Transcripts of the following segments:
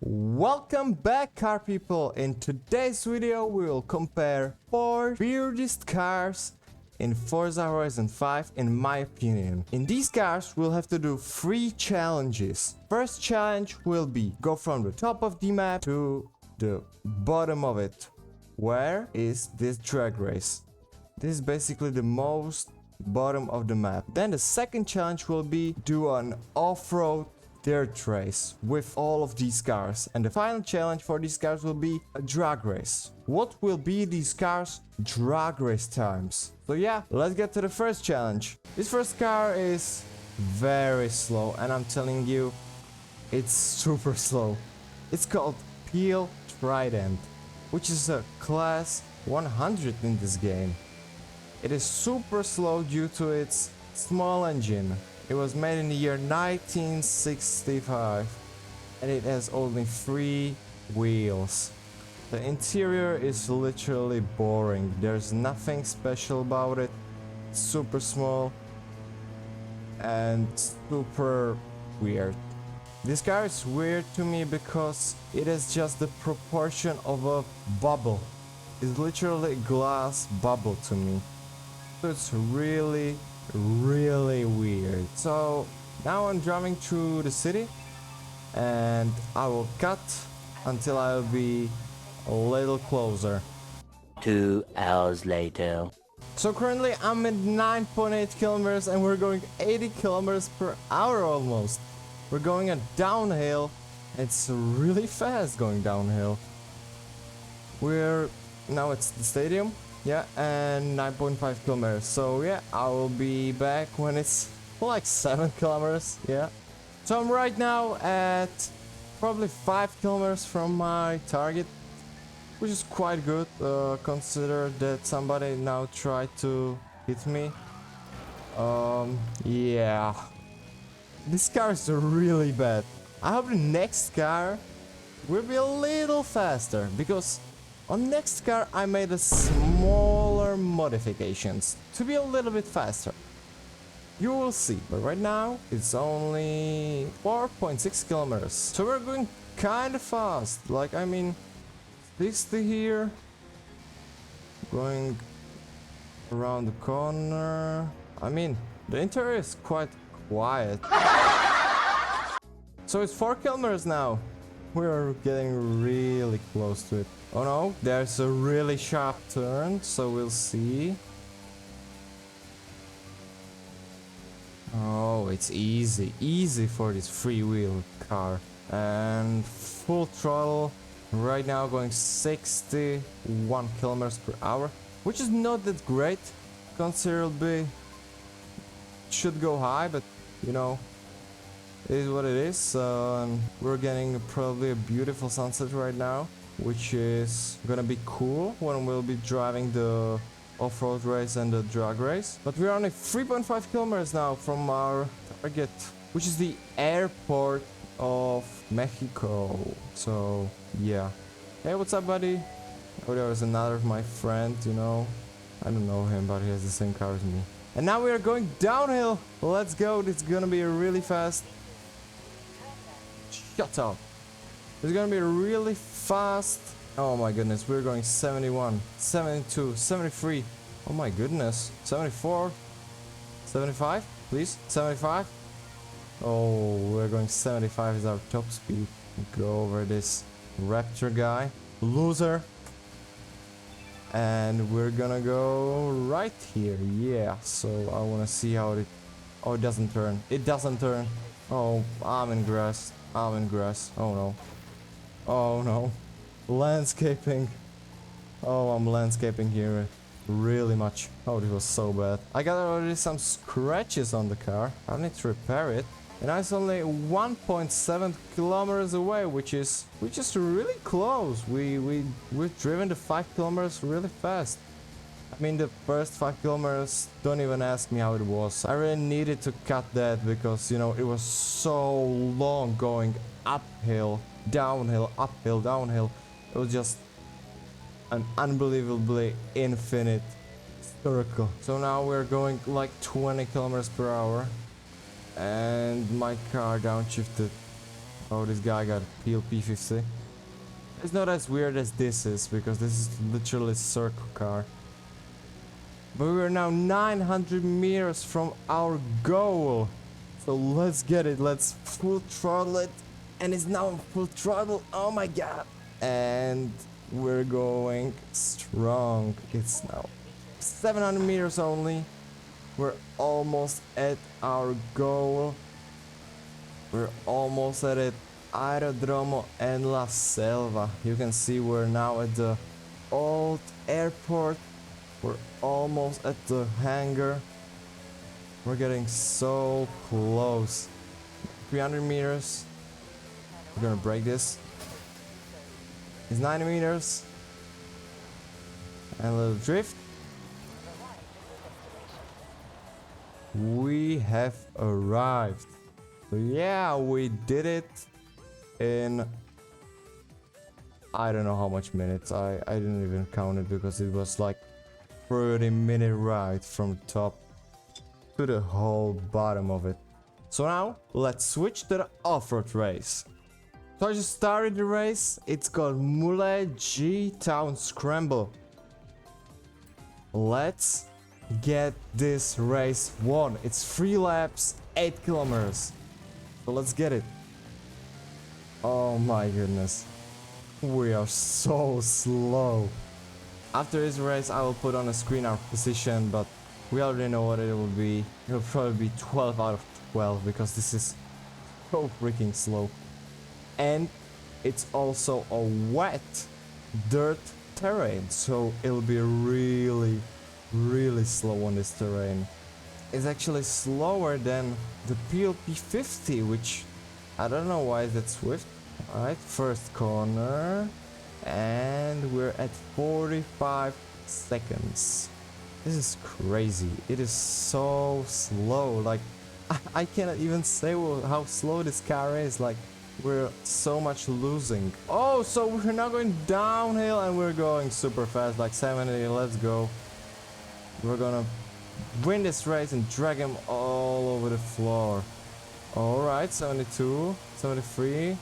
Welcome back, car people. In today's video we will compare 4 weirdest cars in Forza Horizon 5 in my opinion. In these cars we'll have to do 3 challenges. First challenge will be go from the top of the map to the bottom of it. Where is this drag race? This is basically the most bottom of the map. Then the second challenge will be do an off-road dirt race with all of these cars, and the final challenge for these cars will be a drag race. What will be these cars drag race times? So yeah, let's get to the first challenge. This first car is very slow, and I'm telling you, it's super slow. It's called Peel Trident, which is a class 100 in this game. It is super slow due to its small engine. It was made in the year 1965 and it has only 3 wheels. The interior is literally boring. There's nothing special about it. It's super small and super weird. This car is weird to me because it is just the proportion of a bubble. It's literally a glass bubble to me. So it's really weird. So now I'm driving through the city and I will cut until I'll be a little closer. 2 hours later. So currently I'm at 9.8 kilometers and we're going 80 kilometers per hour almost. We're going a downhill. It's really fast going downhill. Now it's the stadium. Yeah, and 9.5 kilometers. So yeah, I will be back when it's like 7 kilometers. Yeah. So I'm right now at probably 5 kilometers from my target, which is quite good. Consider that somebody now tried to hit me. Yeah. This car is really bad. I hope the next car will be a little faster, because on next car I made a smaller modifications to be a little bit faster. You will see, but right now it's only 4.6 kilometers. So we're going kind of fast. Like, I mean, 60 here. Going around the corner. I mean, the interior is quite quiet. So it's 4 kilometers now. We're getting really close to it. Oh no, there's a really sharp turn, so we'll see. Oh, it's easy for this freewheel car. And full throttle, right now going 61 kilometers per hour, which is not that great. Considerably should go high, but you know, it is what it is. We're getting probably a beautiful sunset right now, which is gonna be cool when we'll be driving the off-road race and the drag race. But we're only 3.5 kilometers now from our target, which is the airport of Mexico. So yeah. Hey, what's up, buddy? Oh, there was another of my friends, you know. I don't know him, but he has the same car as me. And now we are going downhill. Let's go. It's gonna be really fast. Shut up. It's gonna be really fast. Oh my goodness, we're going 71, 72, 73. Oh my goodness, 74, 75, please, 75. Oh, we're going 75 is our top speed. Go over this Raptor guy, loser. And we're gonna go right here. Yeah, so I wanna see how it... Oh, it doesn't turn. It doesn't turn. Oh, I'm in grass. I'm in grass. Oh no. Oh no. Landscaping. Oh, I'm landscaping here really much. Oh, this was so bad. I got already some scratches on the car. I need to repair it. And it's only 1.7 kilometers away, which is really close. We've driven the 5 kilometers really fast. I mean, the first 5 kilometers, don't even ask me how it was. I really needed to cut that because, you know, it was so long going uphill, downhill, uphill, downhill. It was just an unbelievably infinite circle. So now we're going like 20 kilometers per hour. And my car downshifted Oh, this guy got PLP50. It's not as weird as this is, because this is literally a circle car. But we're now 900 meters from our goal. So let's get it. Let's full throttle it. And it's now full throttle. Oh my god. And we're going strong. It's now 700 meters only. We're almost at our goal. We're almost at it. Aerodromo en la Selva. You can see we're now at the old airport. We're almost at the hangar. We're getting so close. 300 meters. We're gonna break this. It's 90 meters. And a little drift. We have arrived. So yeah, we did it in I don't know how much minutes. I didn't even count it because it was like 30-minute ride from the top to the whole bottom of it. So now let's switch to the off-road race. So I just started the race. It's called Mule G Town Scramble. Let's get this race won. It's 3 laps, 8 kilometers. So let's get it. Oh my goodness. We are so slow. After this race I will put on a screen our position, but we already know what it will be. It will probably be 12 out of 12 because this is so freaking slow. And it's also a wet dirt terrain, so it'll be really slow on this terrain. It's actually slower than the PLP50, which I don't know why is that swift. Alright, first corner, and we're at 45 seconds. This is crazy. It is so slow. Like I cannot even say how slow this car is. Like we're so much losing. Oh, so we're now going downhill and we're going super fast, like 70. Let's go. We're gonna win this race and drag him all over the floor. Alright, 72, 73.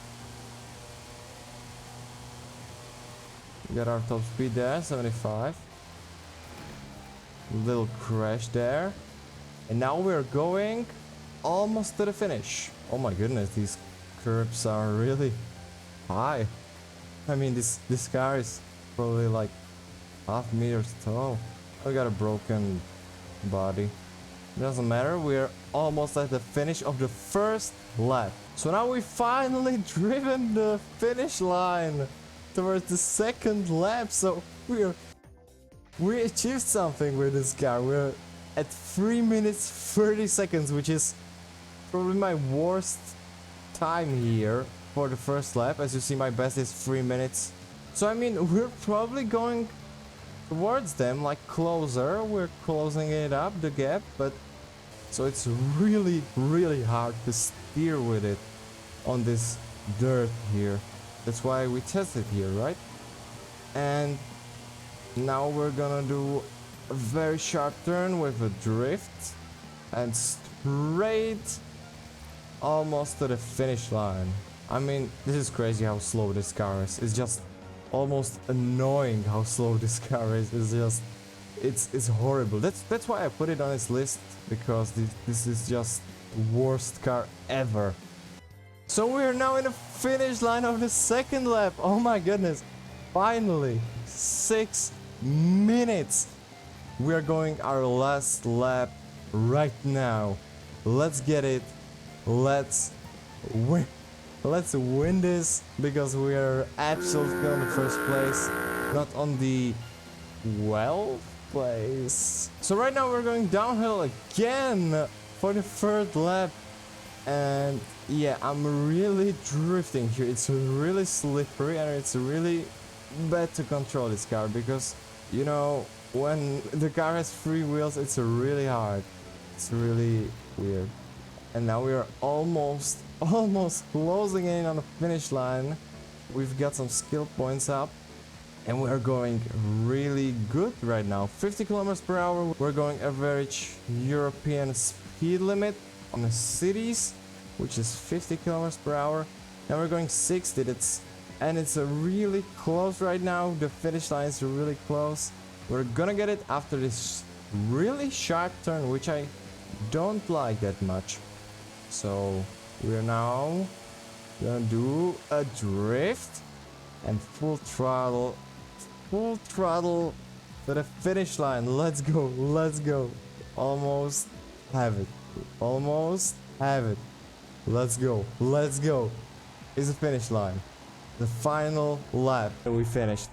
Got our top speed there, 75. Little crash there. And now we're going almost to the finish. Oh my goodness, these curbs are really high. I mean, this car is probably like half meters tall. We got a broken body. Doesn't matter, we're almost at the finish of the first lap. So now we finally driven the finish line towards the second lap. So we achieved something with this car. We're at 3 minutes 30 seconds, which is probably my worst time here for the first lap. As you see, my best is 3 minutes. So I mean, we're probably going towards them, like closer. We're closing it up, the gap, but so it's really hard to steer with it on this dirt here. That's why we tested here, right? And now we're gonna do a very sharp turn with a drift and straight almost to the finish line. I mean, this is crazy how slow this car is. It's just almost annoying how slow this car is. It's just it's horrible. That's why I put it on this list, because this is just the worst car ever. So we're now in the finish line of the second lap. Oh my goodness. Finally, 6 minutes. We are going our last lap right now. Let's get it. Let's win. Let's win this, because we are absolutely on the first place, not on the 12th place. So right now we're going downhill again for the third lap. And yeah, I'm really drifting here. It's really slippery and it's really bad to control this car, because you know, when the car has 3 wheels, it's really hard. It's really weird. And now we are almost closing in on the finish line. We've got some skill points up and we're going really good right now. 50 kilometers per hour. We're going average European speed limit on the cities, which is 50 kilometers per hour. Now we're going 60. And it's a really close right now. The finish line is really close. We're gonna get it after this really sharp turn, which I don't like that much. So we're now gonna do a drift and full throttle to the finish line. Let's go, let's go. Almost have it, almost have it. Let's go, let's go. Is the finish line, the final lap, and we finished.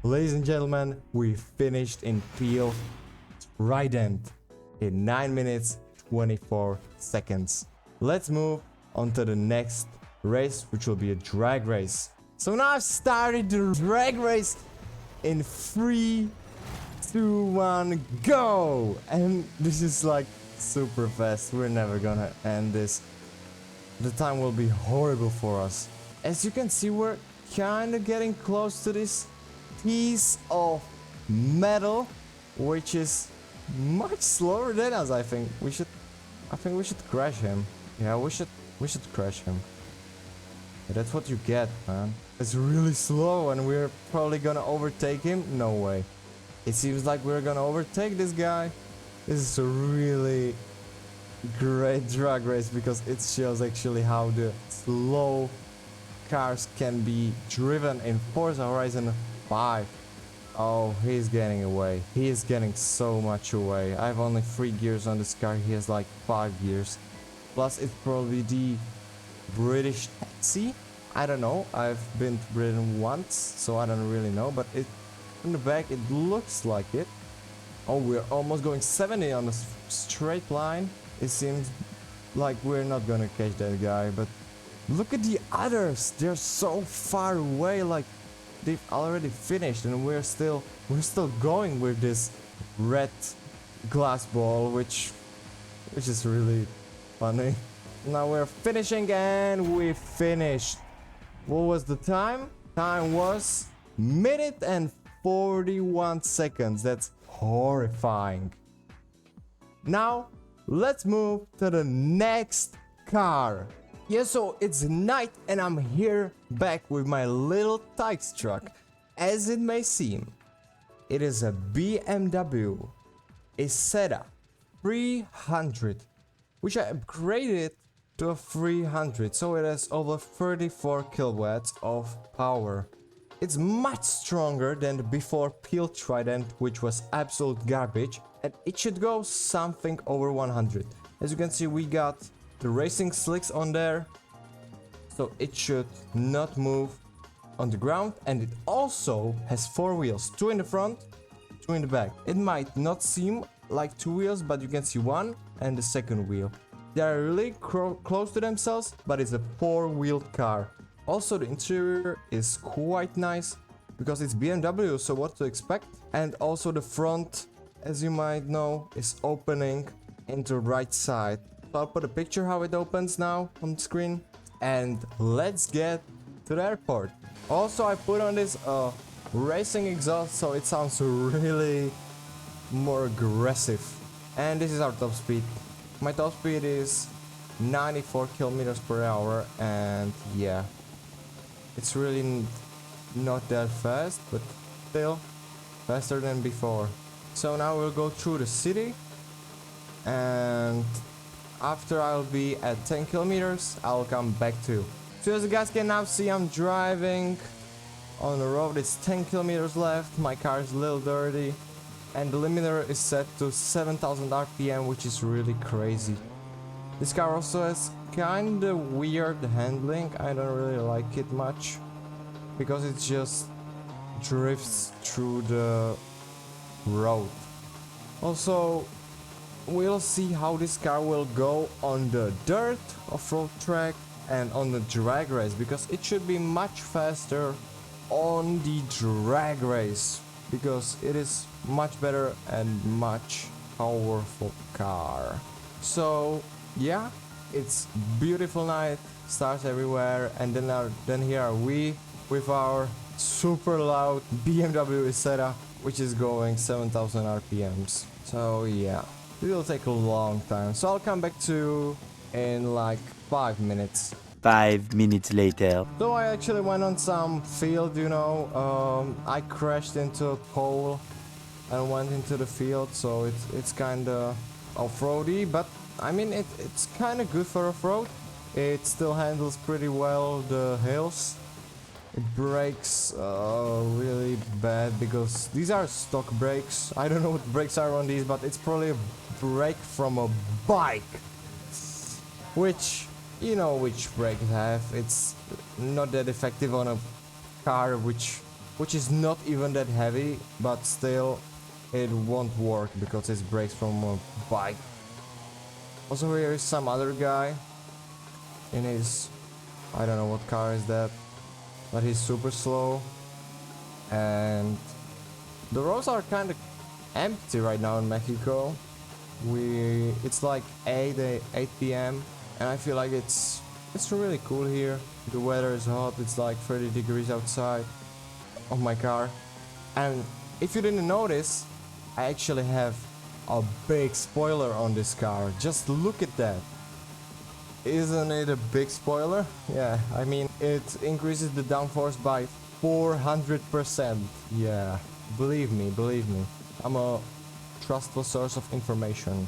Ladies and gentlemen, we finished in Peel Trident in 9 minutes 24 seconds. Let's move on to the next race, which will be a drag race. So now I've started the drag race in 3, 2, 1, go! And this is like super fast. We're never gonna end this. The time will be horrible for us. As you can see, we're kind of getting close to this piece of metal, which is much slower than us. I think we should crash him. Yeah, we should crash him. Yeah, that's what you get, man. It's really slow and we're probably gonna overtake him. No way. It seems like we're gonna overtake this guy. This is a really great drag race because it shows actually how the slow cars can be driven in Forza Horizon 5. Oh, he's getting away. He is getting so much away. I have only 3 gears on this car. He has like 5 gears. Plus, it's probably the British taxi. I don't know. I've been to Britain once, so I don't really know. But it, in the back, it looks like it. Oh, we're almost going 70 on the straight line. It seems like we're not gonna catch that guy, but look at the others. They're so far away. Like they've already finished, and we're still going with this red glass ball, which is really funny. Now we're finishing, and we finished. What was the time? Time was minute and 41 seconds. That's horrifying. Now let's move to the next car. Yeah, so it's night and I'm here back with my little Tykes truck. As it may seem, it is a BMW Isetta 300, which I upgraded to a 300, so it has over 34 kilowatts of power. It's much stronger than the before Peel Trident, which was absolute garbage, and it should go something over 100. As you can see, we got the racing slicks on there, so it should not move on the ground, and it also has 4 wheels, 2 in the front, 2 in the back. It might not seem like 2 wheels, but you can see 1 and the second wheel. They are really close to themselves, but it's a 4-wheeled car. Also, the interior is quite nice because it's BMW, so what to expect. And also the front, as you might know, is opening into the right side. So I'll put a picture how it opens now on the screen. And let's get to the airport. Also, I put on this racing exhaust, so it sounds really more aggressive. And this is our top speed. My top speed is 94 kilometers per hour, and yeah, it's really not that fast, but still faster than before. So now we'll go through the city, and after I'll be at 10 kilometers, I'll come back to. So as you guys can now see, I'm driving on the road. It's 10 kilometers left. My car is a little dirty, and the limiter is set to 7,000 RPM, which is really crazy. This car also has kinda weird handling. I don't really like it much because it just drifts through the road. Also, we'll see how this car will go on the dirt off-road track and on the drag race, because it should be much faster on the drag race because it is much better and much powerful car. So yeah, it's beautiful night, stars everywhere, and then here are we with our super loud BMW Isetta, which is going 7,000 RPMs. So yeah, it will take a long time, so I'll come back to in like 5 minutes. 5 minutes later. So I actually went on some field, you know, I crashed into a pole and went into the field, so it's kind of off-roady, but I mean it's kind of good for off-road. It still handles pretty well the hills. It brakes really bad because these are stock brakes. I don't know what brakes are on these, but it's probably a brake from a bike, which you know which brake it have. It's not that effective on a car which is not even that heavy, but still it won't work because it's brakes from a bike. Also here is some other guy in his, I don't know what car is that, but he's super slow, and the roads are kind of empty right now in Mexico. It's like 8 p.m. and I feel like it's really cool here. The weather is hot, it's like 30 degrees outside of my car, and if you didn't notice, I actually have a big spoiler on this car. Just look at that. Isn't it a big spoiler? Yeah, I mean, it increases the downforce by 400%. Yeah, believe me. I'm a trustful source of information.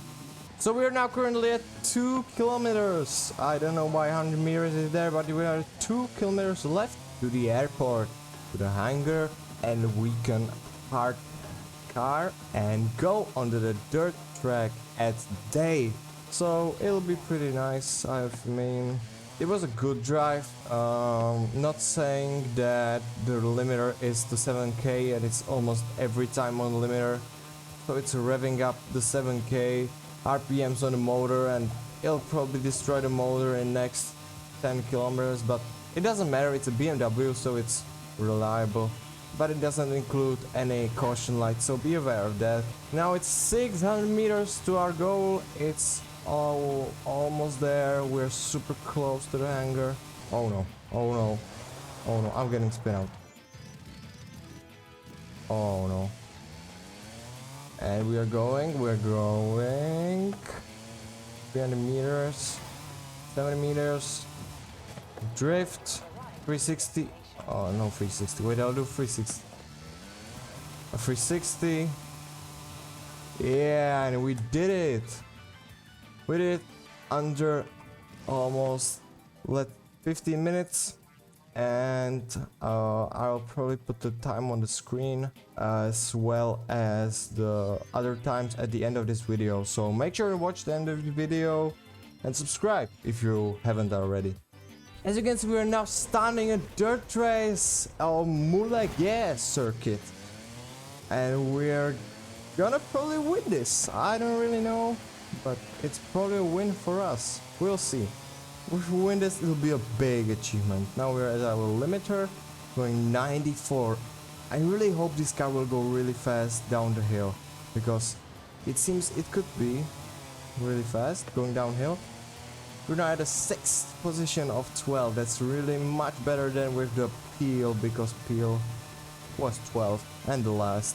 So we are now currently at 2 kilometers. I don't know why 100 meters is there, but we are 2 kilometers left to the airport, to the hangar, and we can park car and go onto the dirt track at day. So it'll be pretty nice. I mean, it was a good drive. Not saying that the limiter is to 7k and it's almost every time on the limiter, so it's revving up the 7k RPMs on the motor, and it'll probably destroy the motor in next 10 kilometers, but it doesn't matter. It's a BMW, so it's reliable, but it doesn't include any caution lights, so be aware of that. Now it's 600 meters to our goal. It's almost there. We're super close to the hangar. Oh no, I'm getting spin out. Oh no. And we're going 300 meters, 70 meters, drift, 360. Oh no, 360. Wait, I'll do 360. A 360. Yeah, and we did it. We did it under almost 15 minutes. And I'll probably put the time on the screen as well as the other times at the end of this video. So make sure to watch the end of the video and subscribe if you haven't already. As you can see, we are now standing a dirt race, our Mulague circuit, and we're gonna probably win this. I don't really know, but it's probably a win for us. We'll see. If we win this, it'll be a big achievement. Now we're at our limiter, going 94. I really hope this car will go really fast down the hill, because it seems it could be really fast going downhill. We're now at a 6th position of 12. That's really much better than with the Peel, because Peel was 12 and the last.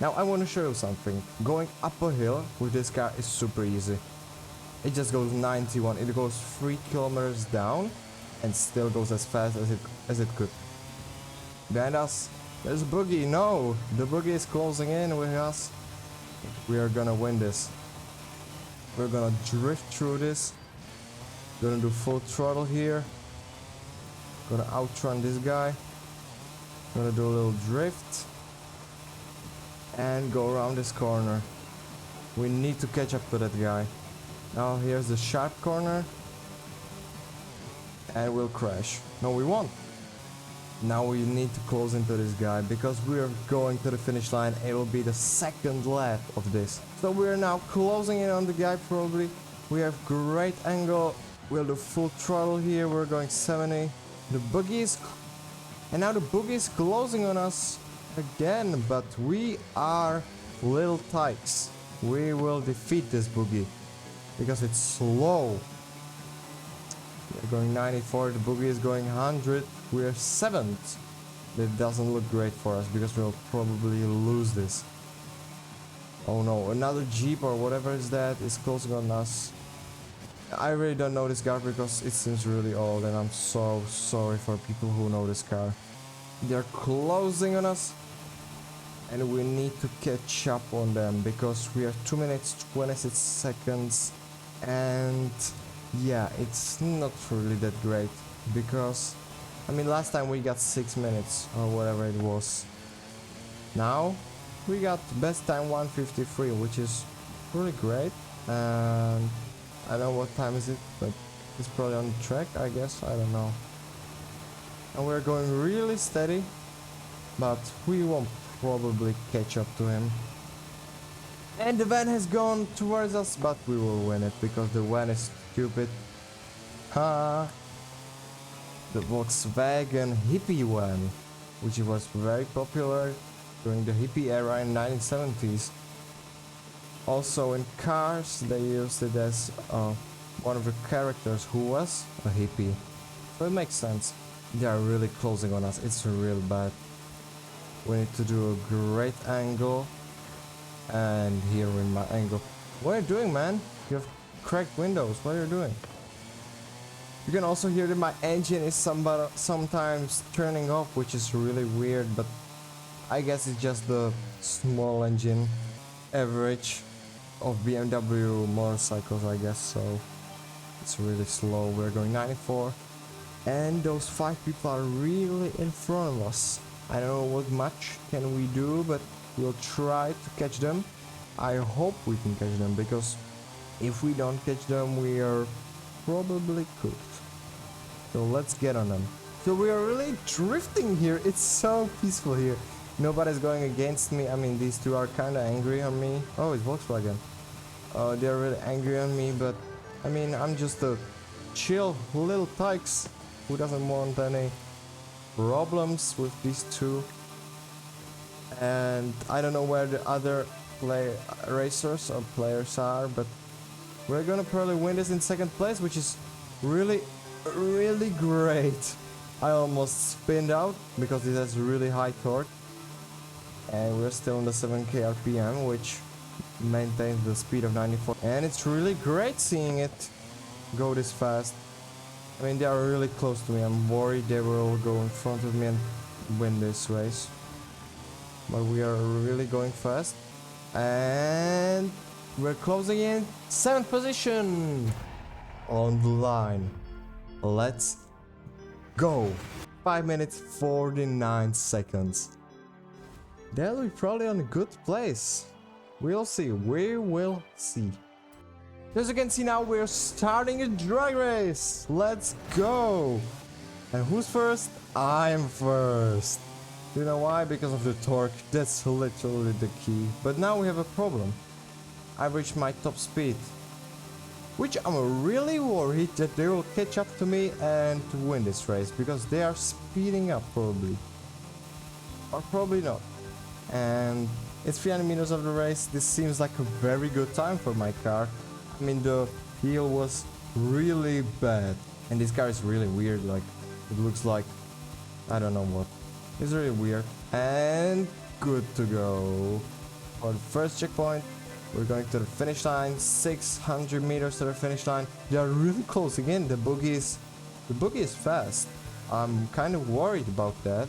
Now I want to show you something. Going up a hill with this car is super easy. It just goes 91. It goes 3 kilometers down and still goes as fast as it could. Behind us, there's a boogie. No, the boogie is closing in with us. We are gonna win this. We're gonna drift through this. Gonna do full throttle here. Gonna outrun this guy. Gonna do a little drift and go around this corner. We need to catch up to that guy. Now here's the sharp corner, and we'll crash. No, we won't. Now we need to close into this guy because we are going to the finish line. It will be the 2nd lap of this. So we are now closing in on the guy probably. We have great angle. We'll do full throttle here. We're going 70. The boogie is... And now the boogie is closing on us again, but we are little tykes. We will defeat this boogie because it's slow. We're going 94, the boogie is going 100. We are 7th. That doesn't look great for us because we'll probably lose this. Oh no, another Jeep or whatever is that is closing on us. I really don't know this car because it seems really old, and I'm so sorry for people who know this car. They're closing on us, and we need to catch up on them because we are 2 minutes 26 seconds, and yeah, it's not really that great because I mean last time we got 6 minutes or whatever it was. Now we got best time 1:53, which is really great, and I don't know what time is it, but it's probably on the track, I guess, I don't know. And we're going really steady, but we won't probably catch up to him. And the van has gone towards us, but we will win it because the van is stupid. Ha! The Volkswagen hippie van, which was very popular during the hippie era in 1970s. Also in Cars they used it as one of the characters who was a hippie. So it makes sense. They are really closing on us, it's real bad. We need to do a great angle. And here in my angle. What are you doing, man? You have cracked windows, what are you doing? You can also hear that my engine is sometimes turning off, which is really weird, but I guess it's just the small engine average of BMW motorcycles, I guess, so it's really slow. We're going 94, and those 5 people are really in front of us. I don't know what much can we do, but we'll try to catch them. I hope we can catch them, because if we don't catch them, we are probably cooked. So let's get on them. So we are really drifting here. It's so peaceful here. Nobody's going against me. I mean, these two are kind of angry on me. Oh, it's Volkswagen. They're really angry on me, but I mean, I'm just a chill little tykes who doesn't want any problems with these two. And I don't know where the other racers or players are, but we're gonna probably win this in second place, which is really great. I almost spinned out because it has really high torque. And we're still on the 7k RPM, which maintains the speed of 94. And it's really great seeing it go this fast. I mean, they are really close to me. I'm worried they will go in front of me and win this race. But we are really going fast. And we're closing in 7th position on the line. Let's go. 5 minutes 49 seconds. They'll be probably on a good place. We'll see, we will see. As you can see now, we're starting a drag race. Let's go. And who's first? I'm first. You know why? Because of the torque. That's literally the key. But now we have a problem. I've reached my top speed, which I'm really worried that they will catch up to me and win this race, because they are speeding up probably. Or probably not. And it's 300 meters of the race. This seems like a very good time for my car. I mean, the heel was really bad. And this car is really weird, like, it looks like, I don't know what. It's really weird. And good to go. For the first checkpoint, we're going to the finish line, 600 meters to the finish line. They are really close again. The boogie is fast. I'm kind of worried about that.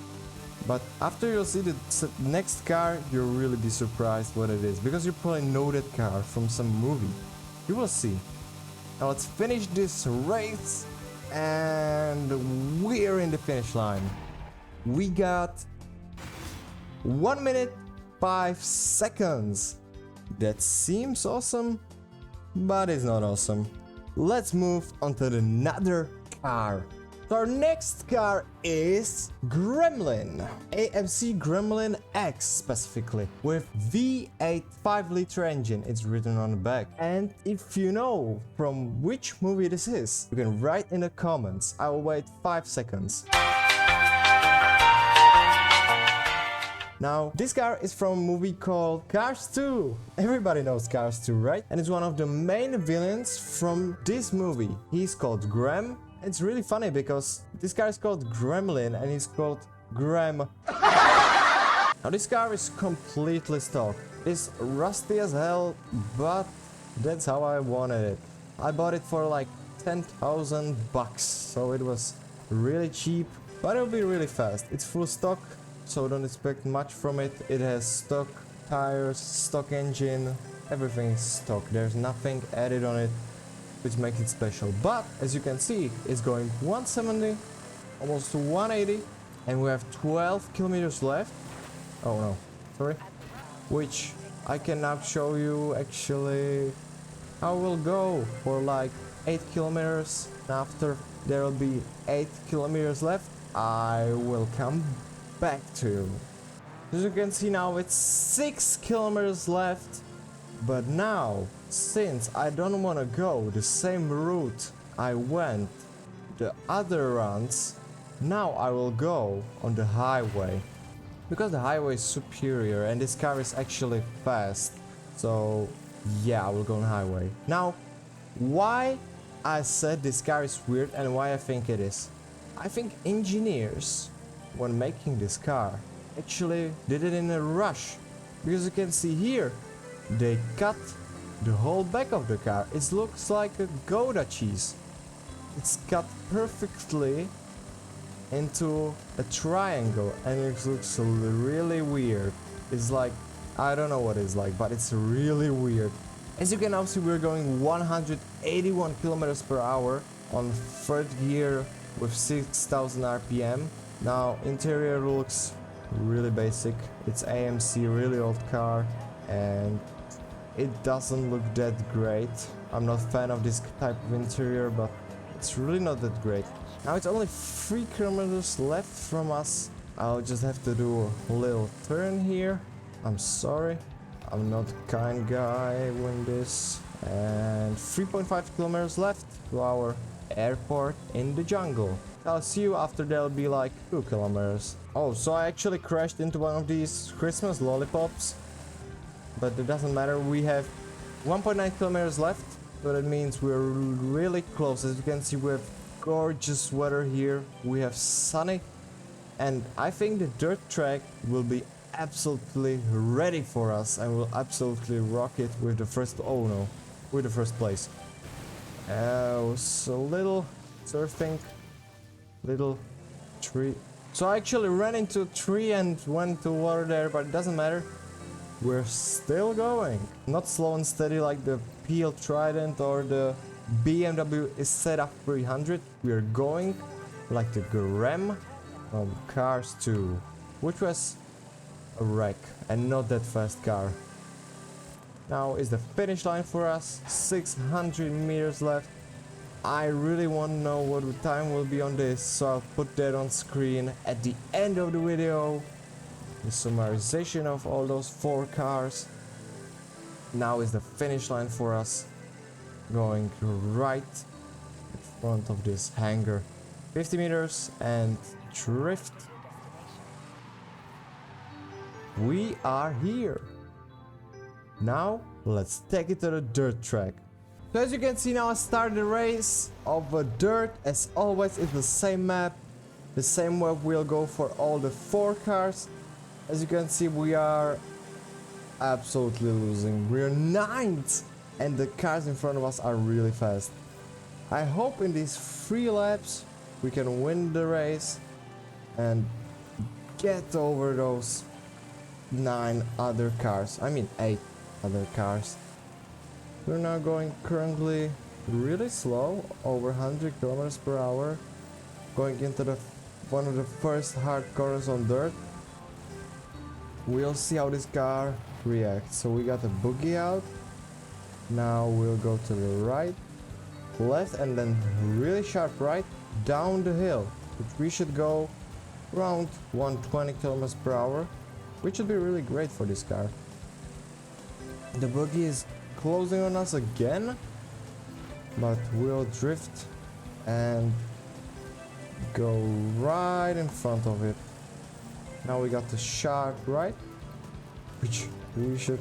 But after you'll see the next car, you'll really be surprised what it is, because you probably know that car from some movie. You will see. Now let's finish this race, and we're in the finish line. We got 1 minute 5 seconds. That seems awesome, but it's not awesome. Let's move on to another car. So our next car is Gremlin, AMC Gremlin X specifically, with V8 5-liter engine, it's written on the back. And if you know from which movie this is, you can write in the comments. I will wait 5 seconds. Now, this car is from a movie called Cars 2. Everybody knows Cars 2, right? And it's one of the main villains from this movie. He's called Grem. It's really funny because this car is called Gremlin and he's called Grem. Now this car is completely stock. It's rusty as hell, but that's how I wanted it. I bought it for like 10,000 bucks, so it was really cheap, but it'll be really fast. It's full stock, so don't expect much from it. It has stock tires, stock engine, everything is stock. There's nothing added on it, which makes it special. But as you can see, it's going 170, almost to 180, and we have 12 kilometers left. Oh no, sorry. Which I can now show you actually how we'll go for like 8 kilometers. After there will be 8 kilometers left, I will come back to you. As you can see now, it's 6 kilometers left. But now, since I don't want to go the same route I went the other runs, now I will go on the highway. Because the highway is superior and this car is actually fast. So yeah, I will go on highway. Now, why I said this car is weird and why I think it is. I think engineers, when making this car, actually did it in a rush. Because you can see here, they cut the whole back of the car. It looks like a Gouda cheese. It's cut perfectly into a triangle and it looks really weird. It's like, I don't know what it's like, but it's really weird. As you can now see, we're going 181 kilometers per hour on third gear with 6000 RPM. Now interior looks really basic. It's AMC, really old car, and it doesn't look that great. I'm not a fan of this type of interior, but it's really not that great. Now it's only 3 kilometers left from us. I'll just have to do a little turn here. I'm sorry, I'm not a kind guy when this. And 3.5 kilometers left to our airport in the jungle. I'll see you after there'll be like 2 kilometers. Oh, so I actually crashed into one of these Christmas lollipops. But it doesn't matter, we have 1.9 kilometers left. So that means we're really close. As you can see, we have gorgeous weather here. We have sunny. And I think the dirt track will be absolutely ready for us. And we'll absolutely rock it with the first, oh no, with the first place. So little surfing, little tree. So I actually ran into a tree and went to water there, but it doesn't matter. We're still going. Not slow and steady like the PL Trident or the BMW Isetta 300. We're going like the Grem from Cars 2, which was a wreck and not that fast car. Now is the finish line for us. 600 meters left. I really want to know what the time will be on this, so I'll put that on screen at the end of the video. The summarization of all those 4 cars. Now is the finish line for us. Going right in front of this hangar. 50 meters and drift. We are here. Now let's take it to the dirt track. So as you can see now, I started the race of dirt. As always, it's the same map. The same way we'll go for all the 4 cars. As you can see, we are absolutely losing. We're 9th and the cars in front of us are really fast. I hope in these 3 laps we can win the race and get over those 9 other cars. I mean 8 other cars. We're now going currently really slow, over 100 kilometers per hour. Going into one of the first hard corners on dirt. We'll see how this car reacts. So we got the boogie out. Now we'll go to the right, left, and then really sharp right down the hill, which we should go around 120 kilometers per hour, which should be really great for this car. The boogie is closing on us again, but we'll drift and go right in front of it. Now we got the sharp right, which we should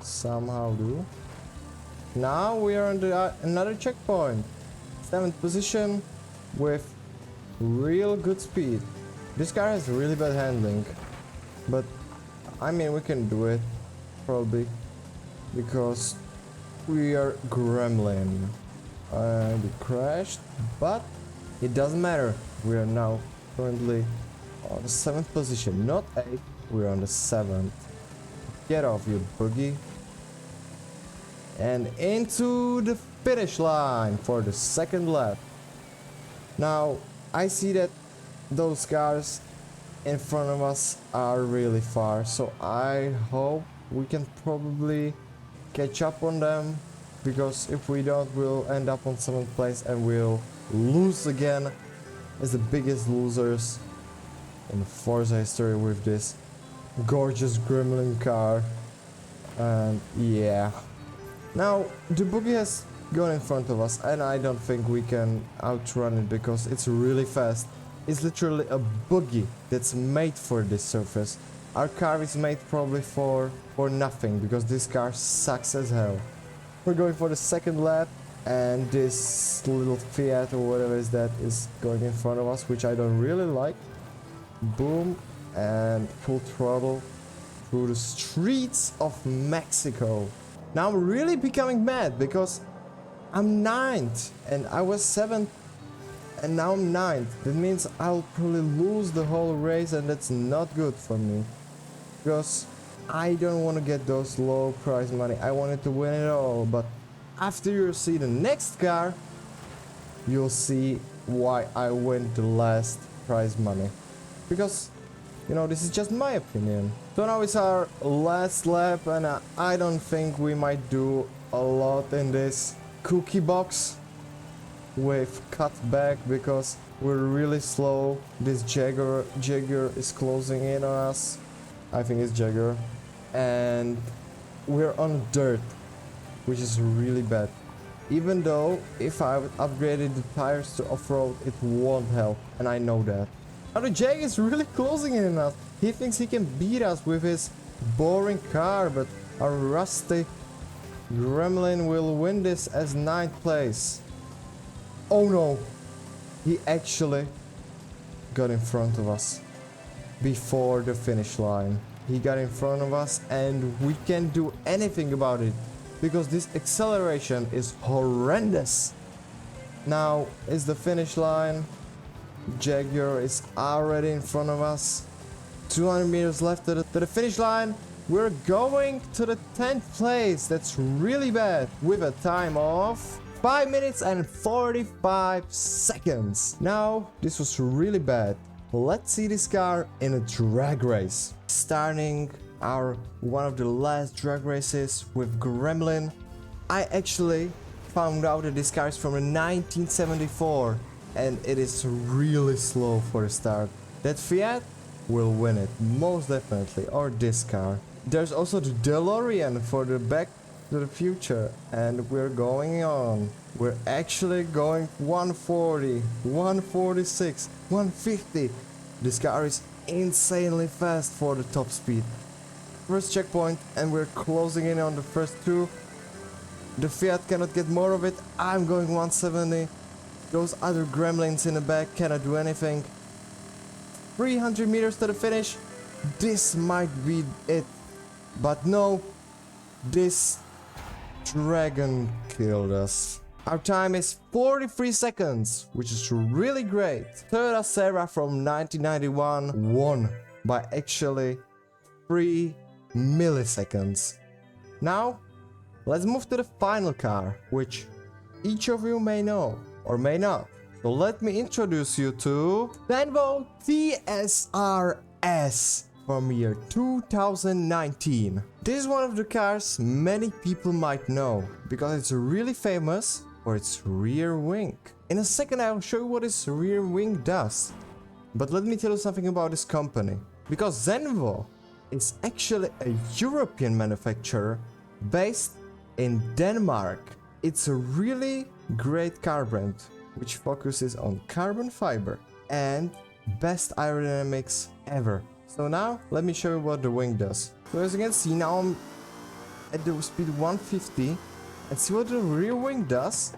somehow do. Now we are on the another checkpoint. 7th position with real good speed. This car has really bad handling, but I mean we can do it probably because we are gremlin. and it crashed, but it doesn't matter. We are now currently on the 7th position, not 8th, we're on the 7th. Get off, you boogie. And into the finish line for the 2nd lap. Now, I see that those cars in front of us are really far, so I hope we can probably catch up on them, because if we don't, we'll end up on 7th place and we'll lose again as the biggest losers in Forza history with this gorgeous gremlin car. And yeah, now the boogie has gone in front of us and I don't think we can outrun it because it's really fast. It's literally a boogie that's made for this surface. Our car is made probably for nothing, because this car sucks as hell. We're going for the 2nd lap, and this little Fiat or whatever is that is going in front of us, which I don't really like. Boom, and full throttle through the streets of Mexico. Now I'm really becoming mad because I'm 9th and I was 7th and now I'm 9th. That means I'll probably lose the whole race, and that's not good for me, because I don't want to get those low prize money. I wanted to win it all, but after you see the next car, you'll see why I win the last prize money. Because, you know, this is just my opinion. So now it's our last lap, and I don't think we might do a lot in this cookie box with cutback, because we're really slow. This Jaguar is closing in on us. I think it's Jaguar. And we're on dirt, which is really bad. Even though if I upgraded the tires to off-road, it won't help, and I know that. Now the Jag is really closing in on us. He thinks he can beat us with his boring car, but our rusty gremlin will win this as 9th place. Oh no, he actually got in front of us before the finish line. He got in front of us and we can't do anything about it because this acceleration is horrendous. Now is the finish line. Jaguar is already in front of us. 200 meters left to the finish line. We're going to the 10th place. That's really bad, with a time of 5 minutes and 45 seconds. Now, this was really bad. Let's see this car in a drag race. Starting our one of the last drag races with Gremlin. I actually found out that this car is from 1974 and it is really slow for the start. That Fiat will win it, most definitely, or this car. There's also the DeLorean for the Back to the Future, and we're going on. We're actually going 140, 146, 150. This car is insanely fast for the top speed. First checkpoint, and we're closing in on the first two. The Fiat cannot get more of it. I'm going 170. Those other gremlins in the back cannot do anything. 300 meters to the finish. This might be it. But no, this dragon killed us. Our time is 43 seconds, which is really great. Tsr-s from 1991 won by actually 3 milliseconds. Now, let's move to the final car, which each of you may know or may not. So let me introduce you to Zenvo tsr-s from year 2019. This is one of the cars many people might know because it's really famous for its rear wing. In a second I will show you what this rear wing does. But let me tell you something about this company. Because Zenvo is actually a European manufacturer based in Denmark. It's a really great car brand which focuses on carbon fiber and best aerodynamics ever. So now let me show you what the wing does. So as you can see, now I'm at the speed 150, and see what the rear wing does?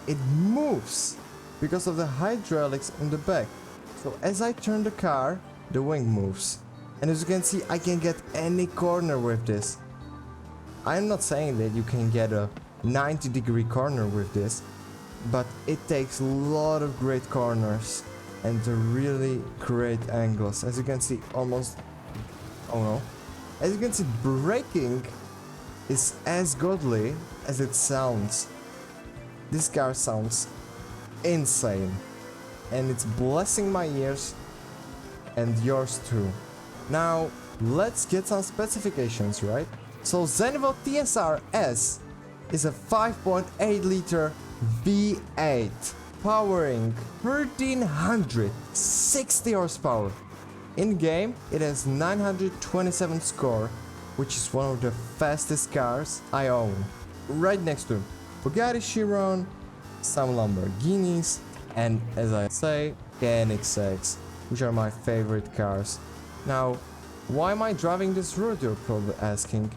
It moves because of the hydraulics in the back. So as I turn the car, the wing moves. And as you can see, I can get any corner with this. I'm not saying that you can get a 90-degree corner with this, but it takes a lot of great corners and really great angles. As you can see, almost, oh no, as you can see, braking is as godly as it sounds. This car sounds insane, and it's blessing my ears and yours too. Now let's get some specifications, right? So Zenvo tsr-s is a 5.8 liter V8 powering 1360 horsepower. In game it has 927 score, which is one of the fastest cars I own. Right next to Bugatti Chiron, some Lamborghinis, and as I say, NXX, which are my favorite cars. Now, why am I driving this road, you're probably asking?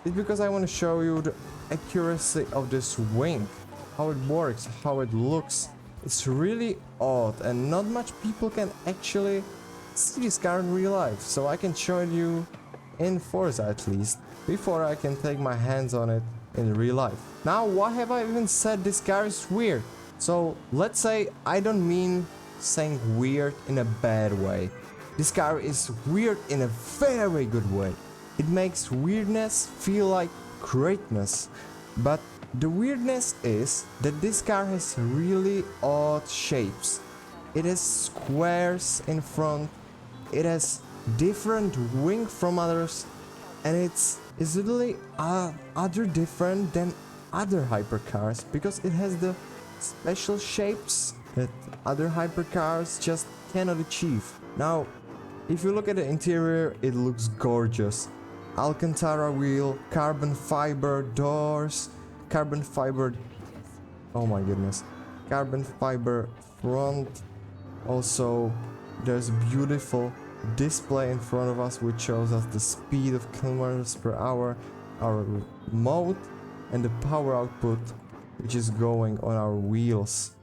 It's because I want to show you the accuracy of this wing, how it works, how it looks. It's really odd, and not much people can actually see this car in real life, so I can show you in Forza at least, before I can take my hands on it in real life. Now, why have I even said this car is weird? So let's say I don't mean saying weird in a bad way. This car is weird in a very good way. It makes weirdness feel like greatness. But the weirdness is that this car has really odd shapes. It has squares in front, it has different wing from others, and it's literally other different than other hypercars because it has the special shapes that other hypercars just cannot achieve. Now, if you look at the interior, it looks gorgeous. Alcantara wheel, carbon fiber doors, carbon fiber, oh my goodness, carbon fiber front. Also, there's a beautiful display in front of us which shows us the speed of kilometers per hour, our mode, and the power output which is going on our wheels.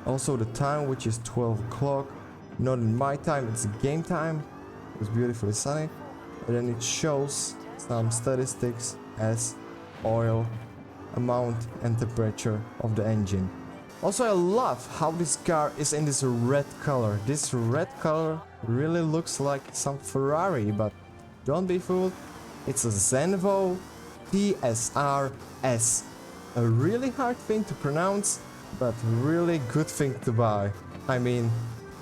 Also the time, which is 12 o'clock, not in my time, it's game time. It's beautifully sunny. And then it shows some statistics as oil, amount and temperature of the engine. Also, I love how this car is in this red color. This red color really looks like some Ferrari, but don't be fooled. It's a Zenvo tsr-s. A really hard thing to pronounce, but really good thing to buy. I mean,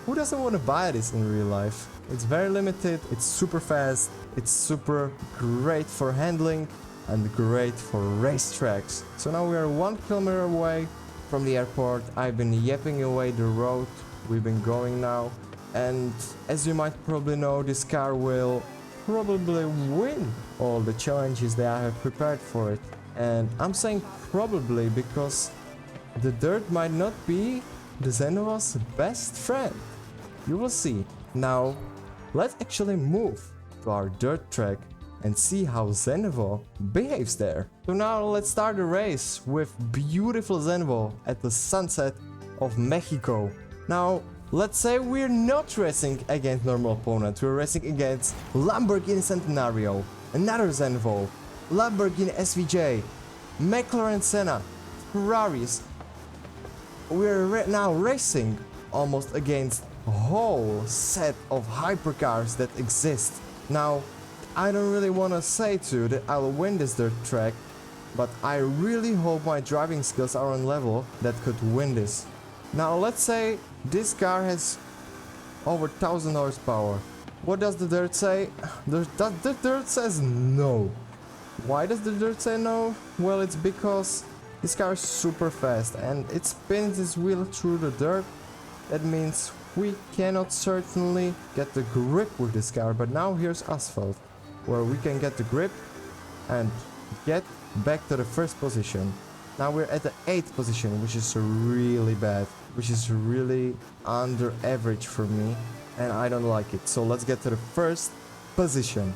who doesn't want to buy this in real life? It's very limited, it's super fast, it's super great for handling and great for racetracks. So now we are 1 kilometer away from the airport. I've been yapping away the road we've been going now, and as you might probably know, this car will probably win all the challenges that I have prepared for it. And I'm saying probably because the dirt might not be the Zenvo's best friend. You will see. Now, let's actually move to our dirt track and see how Zenvo behaves there. So now let's start the race with beautiful Zenvo at the sunset of Mexico. Now, let's say we're not racing against normal opponents, we're racing against Lamborghini Centenario, another Zenvo, Lamborghini SVJ, McLaren Senna, Ferraris. We're now racing almost against a whole set of hypercars that exist. Now, I don't really want to say to you that I'll win this dirt track, but I really hope my driving skills are on level that could win this. Now let's say this car has over 1000 horsepower. What does the dirt say? The dirt says no. Why does the dirt say no? Well, it's because this car is super fast and it spins its wheel through the dirt. That means we cannot certainly get the grip with this car, but now here's asphalt, where we can get the grip and get back to the first position. Now we're at the 8th position, which is really bad, which is really under average for me, and I don't like it. So let's get to the first position.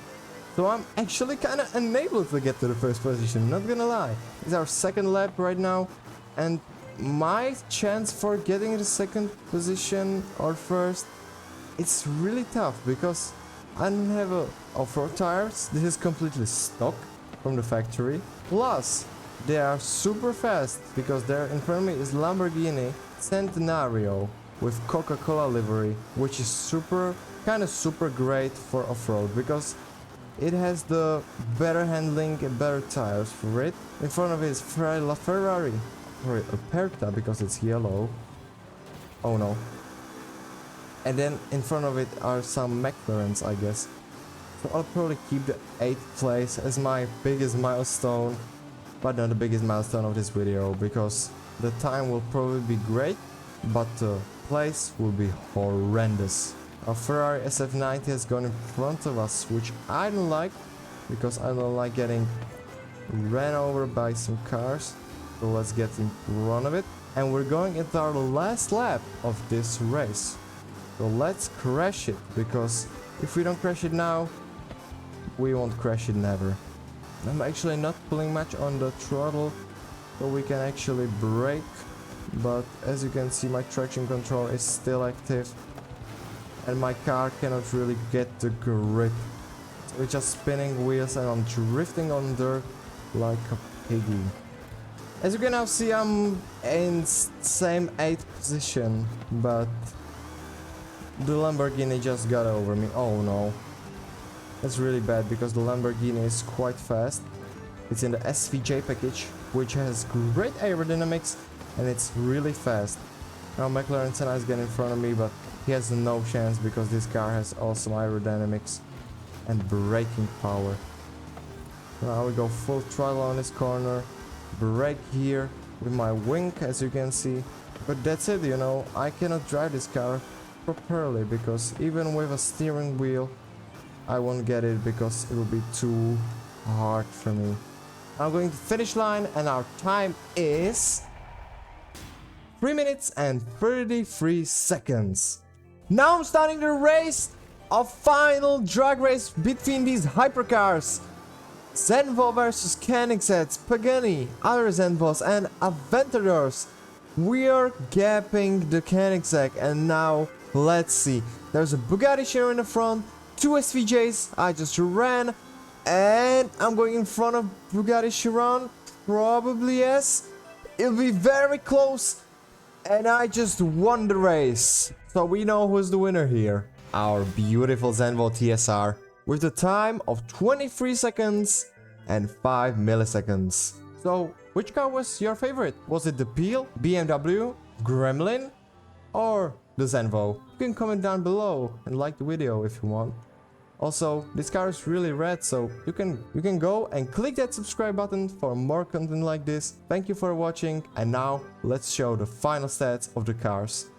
So I'm actually kind of unable to get to the first position, not gonna lie. It's our second lap right now, and my chance for getting the second position or first, it's really tough because I don't have off-road tires. This is completely stock from the factory. Plus, they are super fast because there in front of me is Lamborghini Centenario with Coca-Cola livery, which is super great for off-road because it has the better handling and better tires for it. In front of it is Ferrari Aperta because it's yellow. Oh no. And then in front of it are some McLarens, I guess. So I'll probably keep the 8th place as my biggest milestone, but not the biggest milestone of this video because the time will probably be great, but the place will be horrendous. A Ferrari SF90 has gone in front of us, which I don't like because I don't like getting ran over by some cars. So let's get in front of it. And we're going into our last lap of this race. So let's crash it, because if we don't crash it now, we won't crash it never. I'm actually not pulling much on the throttle, so we can actually brake. But as you can see, my traction control is still active. And my car cannot really get the grip. So it's just spinning wheels and I'm drifting on dirt like a piggy. As you can now see, I'm in same 8th position, but the Lamborghini just got over me. Oh no. That's really bad because the Lamborghini is quite fast. It's in the SVJ package, which has great aerodynamics and it's really fast. Now McLaren Senna is getting in front of me, but he has no chance because this car has awesome aerodynamics and braking power. Now we go full throttle on this corner, brake here with my wing, as you can see. But that's it, you know, I cannot drive this car properly because even with a steering wheel I won't get it because it will be too hard for me. I'm going to finish line and our time is 3 minutes and 33 seconds. Now I'm starting the race, a final drag race between these hypercars. Zenvo versus Koenigsegg, Pagani, other Zenvos and Aventadors. We are gapping the Koenigsegg and now let's see. There's a Bugatti Chiron in the front, 2 SVJs, I just ran, and I'm going in front of Bugatti Chiron, probably yes. It'll be very close, and I just won the race. So we know who's the winner here. Our beautiful Zenvo TSR, with a time of 23 seconds and 5 milliseconds. So, which car was your favorite? Was it the Peel, BMW, Gremlin, or the Zenvo? You can comment down below and like the video if you want. Also, this car is really rad, so you can go and click that subscribe button for more content like this. Thank you for watching, and now let's show the final stats of the cars.